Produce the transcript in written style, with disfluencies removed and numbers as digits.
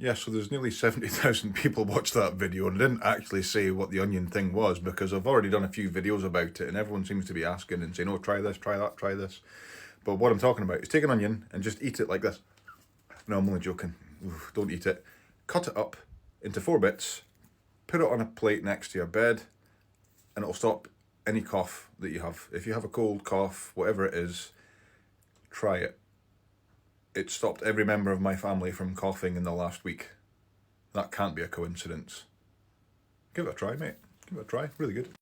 Yeah, so there's nearly 70,000 people watched that video, and I didn't actually say what the onion thing was because I've already done a few videos about it and everyone seems to be asking and saying, oh, try this, try that, try this. But what I'm talking about is take an onion and just eat it like this. No, I'm only joking. Oof, don't eat it. Cut it up into 4 bits, put it on a plate next to your bed, and it'll stop any cough that you have. If you have a cold, cough, whatever it is, try it. It stopped every member of my family from coughing in the last week. That can't be a coincidence. Give it a try, mate. Give it a try. Really good.